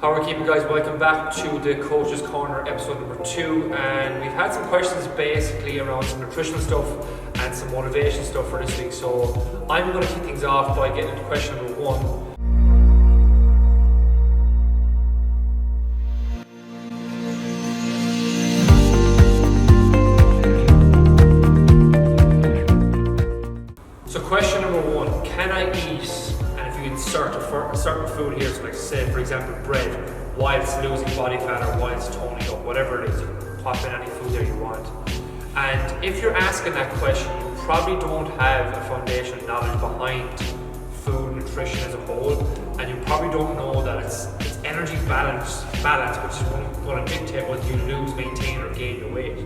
How are we keeping, guys? Welcome back to the Coach's Corner episode number 2, and we've had some questions basically around some nutritional stuff and some motivation stuff for this week. So I'm going to kick things off by getting into question number 1. So question number 1, can I eat, and if you insert a certain food here, so like say for example bread, whilst losing body fat or whilst toning up, whatever it is, you can pop in any food there you want. And if you're asking that question, you probably don't have a foundational knowledge behind food nutrition as a whole, and you probably don't know that it's energy balance, which is going to dictate whether you lose, maintain or gain your weight.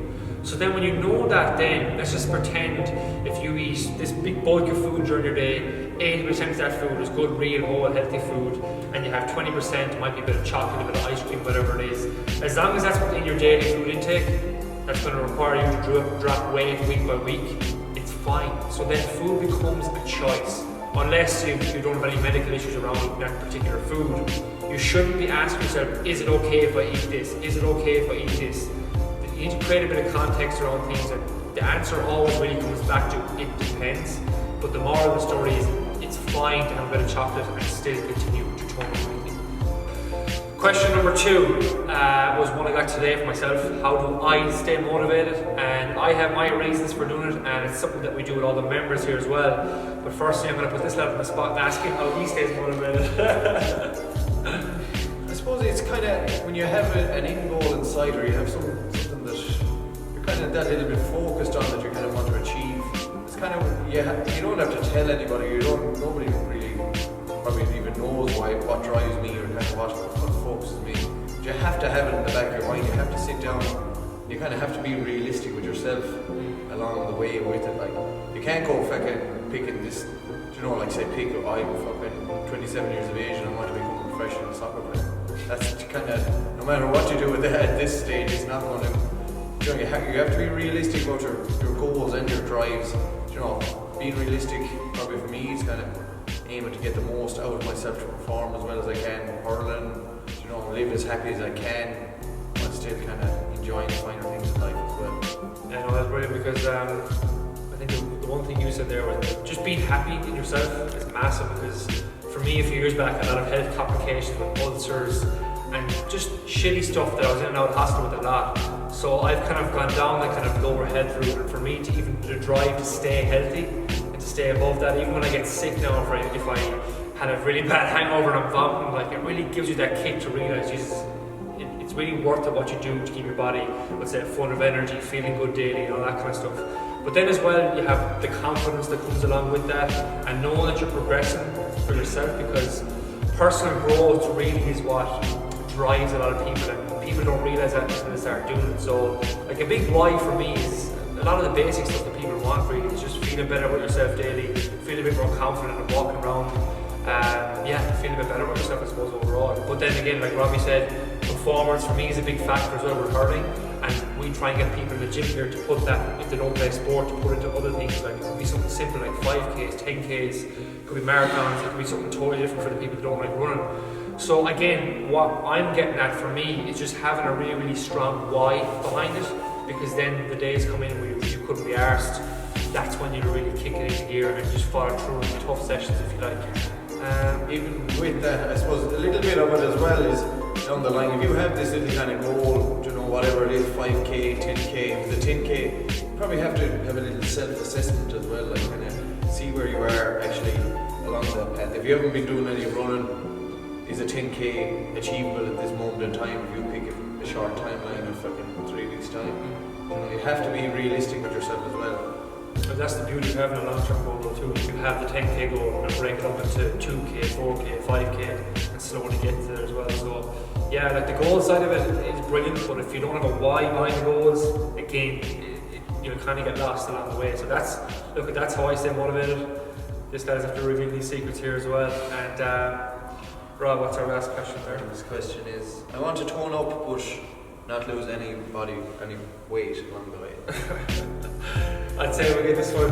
So then when you know that, then let's just pretend if you eat this big bulk of food during your day, 80% of that food is good, real, whole, healthy food, and you have 20%, might be a bit of chocolate, a bit of ice cream, whatever it is. As long as that's within your daily food intake, that's going to require you to drop weight week by week, it's fine. So then food becomes a choice. Unless you don't have any medical issues around that particular food, you shouldn't be asking yourself, is it okay if I eat this? Is it okay if I eat this? You need to create a bit of context around things, and the answer always really comes back to it depends. But the moral of the story is it's fine to have a bit of chocolate and still continue to tone quickly. Question number 2 was one I got today for myself. How do I stay motivated? And I have my reasons for doing it, and it's something that we do with all the members here as well. But firstly, I'm going to put this lad on the spot and ask him how he stays motivated. I suppose it's kind of when you have an end goal in sight, or you have something that you're kind of that little bit focused on that you kind of want to achieve. It's kind of you don't have to tell anybody. Nobody really probably even knows what drives me or kind of what focuses me. But you have to have it in the back of your mind. You have to sit down. You kind of have to be realistic with yourself along the way with it. Like you can't go fucking picking this. Like say pick I'm fucking 27 years of age and I want to become a professional soccer player. That's kind of, no matter what you do with that at this stage, it's not going to, you have to be realistic about your goals and your drives. Being realistic, probably for me, is kind of aiming to get the most out of myself to perform as well as I can, hurling, live as happy as I can, but still kind of enjoying the finer things in life as well. Yeah, no, that's brilliant because I think the one thing you said there was just being happy in yourself is massive, because for me a few years back, a lot of health complications with ulcers and just shitty stuff that I was in and out of hospital with a lot. So I've kind of gone down that kind of lower health route, and for me to even the drive to stay healthy and to stay above that, even when I get sick now, if I had a really bad hangover and I'm vomiting, like it really gives you that kick to realise it's really worth it what you do to keep your body, let's say, full of energy, feeling good daily and all that kind of stuff. But then as well, you have the confidence that comes along with that, and knowing that you're progressing for yourself, because personal growth really is what drives a lot of people, and people don't realise that until they start doing it. So like a big why for me is a lot of the basic stuff that people want really is just feeling better with yourself daily, feeling a bit more confident and walking around, feeling a bit better with yourself I suppose overall. But then again, like Robbie said, performance for me is a big factor as well with hurling, and we try and get people in the gym here to put that, if they don't play sport, to put into other things. Like it could be something simple like 5Ks, 10Ks, it could be marathons, it could be something totally different for the people that don't like running. So again, what I'm getting at for me is just having a really, really strong why behind it, because then the days come in where you couldn't be arsed, that's when you're really kicking into gear and just follow through in tough sessions if you like. Even with that, I suppose a little bit of it as well is down the line, if you have this little kind of goal, whatever it is, 5K, 10K, the 10K, you probably have to have a little self-assessment as well, like kind of see where you are actually along that path. If you haven't been doing any running, is a 10K achievable at this moment in time if you pick a short timeline of fucking 3 weeks time? You have to be realistic with yourself as well. And that's the beauty of having a long-term goal though too. You can have the 10K goal and break it up into 2K, 4K, 5K and slowly get to there as well. So yeah, like the goal side of it is brilliant, but if you don't have a why behind the goals, again, you'll kind of get lost along the way. So that's how I stay motivated. This guy's have to reveal these secrets here as well. And Rob, what's our last question there? This question is, I want to tone up but not lose any weight along the way. I'd say we get this one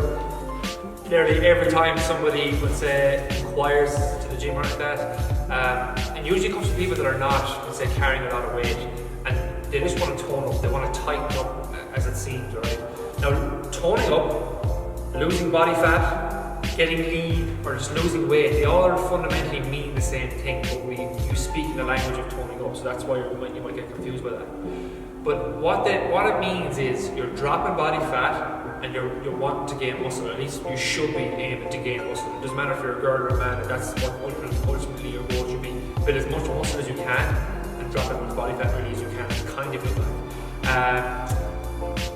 nearly every time somebody, let's say, inquires to the gym or like that. And usually it comes from people that are not, let's say, carrying a lot of weight, and they just want to tone up, they want to tighten up as it seems, right? Now, toning up, losing body fat, getting lean, or just losing weight, they all fundamentally mean the same thing, but you speak in the language of toning up, so that's why you might get confused by that. But what it means is you're dropping body fat and you're wanting to gain muscle. At least you should be aiming to gain muscle. It doesn't matter if you're a girl or a man, that's what ultimately your goal should be. Build as much muscle as you can and drop as much body fat really as you can. It's kind of like.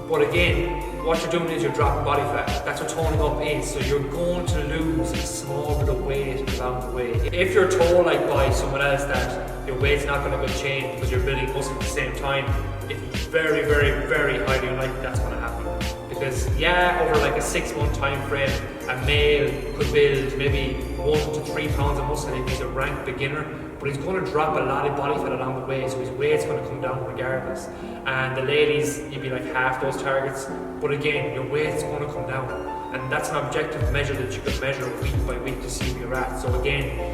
But again, what you're doing is you're dropping body fat. That's what toning up is. So you're going to lose a small bit of weight along the way. If you're told like by someone else that your weight's not going to change because you're building muscle at the same time, it's very, very, very highly unlikely that's going to happen. Because over like a 6-month time frame, a male could build maybe 1 to 3 pounds of muscle if he's a rank beginner, but he's going to drop a lot of body fat along the way, so his weight's going to come down regardless. And the ladies, you'd be like half those targets, but again, your weight's going to come down. And that's an objective measure that you can measure week by week to see where you're at. So again,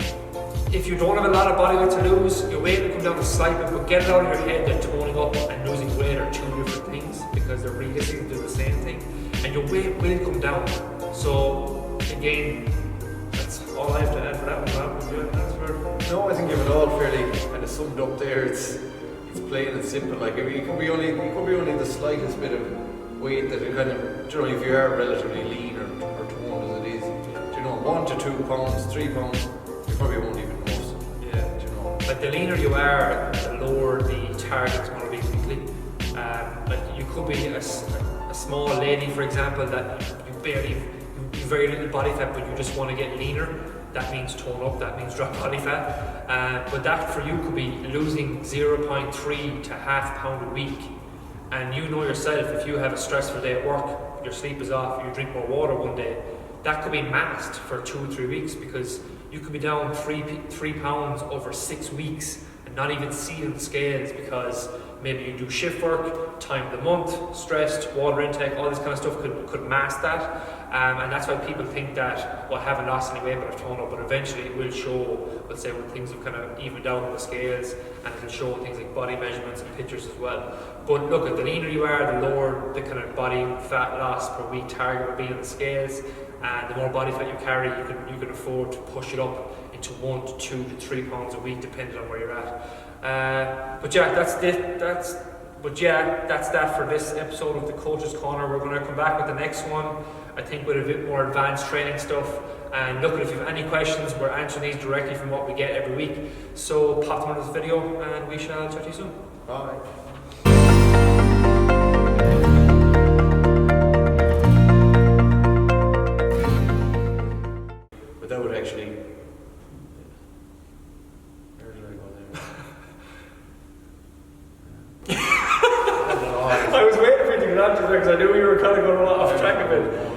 if you don't have a lot of body weight to lose, your weight will come down a slight bit, but get it out of your head that toning up and losing weight are two different things, because they're realistically do the same thing, and your weight will come down. So again, that's all I have to add for that one. No, I think you have it all fairly kind of summed up there. It's plain and simple. Like it could be only the slightest bit of weight that you kind of, if you are relatively lean or toned as it is, 1 to 2 pounds, 3 pounds, you probably won't even notice. Like the leaner you are, the lower the target's going to be weekly. Like you could be a small lady, for example, that you very little body fat, but you just want to get leaner. That means tone up, that means drop body fat. But that for you could be losing 0.3 to half pound a week. And you know yourself, if you have a stressful day at work, your sleep is off, you drink more water one day, that could be masked for 2 or 3 weeks, because you could be down 3 pounds over 6 weeks and not even see it on the scales, because maybe you do shift work, time of the month, stressed, water intake, all this kind of stuff could mask that. And that's why people think that, well, I haven't lost any weight but I've toned up, but eventually it will show, let's say, when things have kind of evened out on the scales, and it'll show things like body measurements and pictures as well. But look, the leaner you are, the lower the kind of body fat loss per week target will be on the scales, and the more body fat you carry, you can afford to push it up into 1 to 2 to 3 pounds a week, depending on where you're at. But yeah, that's that for this episode of the Coach's Corner. We're going to come back with the next one, I think, with a bit more advanced training stuff. And look, if you have any questions, we're answering these directly from what we get every week. So pop them on this video, and we shall chat to you soon. Bye. Without actually. Where did I go there? I was waiting for you to get onto it because I knew we were kind of going off track a bit.